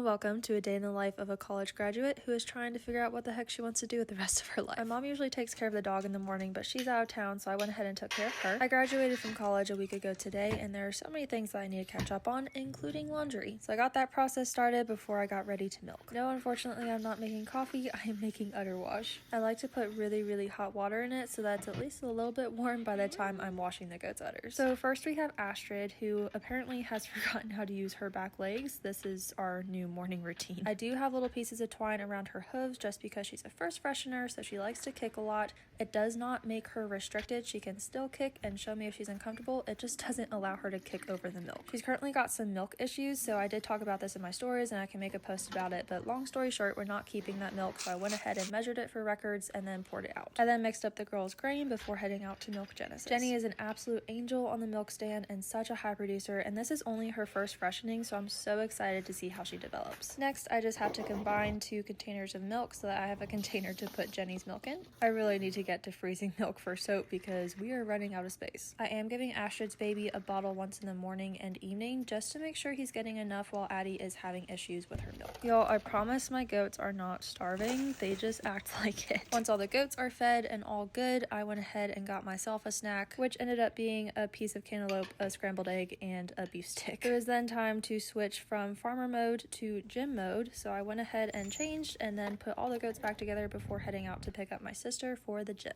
welcome to a day in the life of a college graduate who is trying to figure out what the heck she wants to do with the rest of her life. My mom usually takes care of the dog in the morning, but she's out of town, so I went ahead and took care of her. I graduated from college a week ago today, and there are so many things that I need to catch up on, including laundry. So I got that process started before I got ready to milk. No, unfortunately, I'm not making coffee. I am making udder wash. I like to put really hot water in it so that it's at least a little bit warm by the time I'm washing the goat's udders. So first we have Astrid, who apparently has forgotten how to use her back legs. This is our new morning routine. I do have little pieces of twine around her hooves just because she's a first freshener, so she likes to kick a lot. It does not make her restricted. She can still kick and show me if she's uncomfortable. It just doesn't allow her to kick over the milk. She's currently got some milk issues, so I did talk about this in my stories and I can make a post about it, but long story short, we're not keeping that milk, so I went ahead and measured it for records and then poured it out. I then mixed up the girls' grain before heading out to milk Genesis. Jenny is an absolute angel on the milk stand and such a high producer, and this is only her first freshening, so I'm so excited to see how she develops. Next, I just have to combine 2 containers of milk so that I have a container to put Jenny's milk in. I really need to get to freezing milk for soap because we are running out of space. I am giving Astrid's baby a bottle once in the morning and evening just to make sure he's getting enough while Addie is having issues with her milk. Y'all, I promise my goats are not starving. They just act like it. Once all the goats are fed and all good, I went ahead and got myself a snack, which ended up being a piece of cantaloupe, a scrambled egg, and a beef stick. It was then time to switch from farmer mode to gym mode, so I went ahead and changed and then put all the goats back together before heading out to pick up my sister for the gym.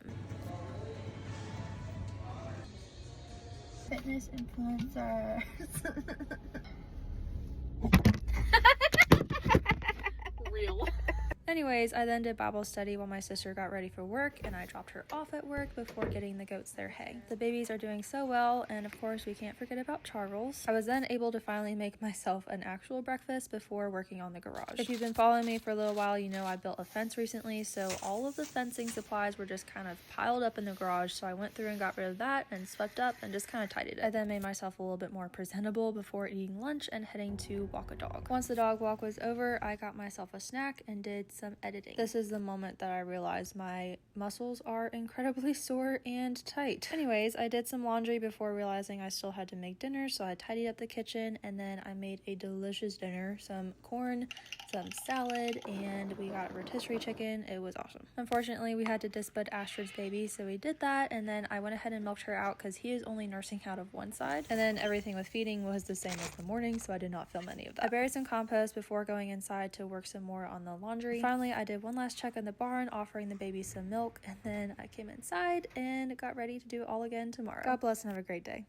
Fitness influencers. Real. Anyways, I then did Bible study while my sister got ready for work, and I dropped her off at work before getting the goats their hay. The babies are doing so well, and of course we can't forget about Charles. I was then able to finally make myself an actual breakfast before working on the garage. If you've been following me for a little while, you know I built a fence recently, so all of the fencing supplies were just kind of piled up in the garage, so I went through and got rid of that and swept up and just kind of tidied it. I then made myself a little bit more presentable before eating lunch and heading to walk a dog. Once the dog walk was over, I got myself a snack and did some editing. This is the moment that I realized my muscles are incredibly sore and tight. Anyways, I did some laundry before realizing I still had to make dinner, so I tidied up the kitchen and then I made a delicious dinner, some corn, some salad, and we got rotisserie chicken. It was awesome. Unfortunately, we had to disbud Astrid's baby, so we did that, and then I went ahead and milked her out because he is only nursing out of one side, and then everything with feeding was the same as the morning, so I did not film any of that. I buried some compost before going inside to work some more on the laundry. Finally, I did one last check in the barn, offering the baby some milk, and then I came inside and got ready to do it all again tomorrow. God bless and have a great day.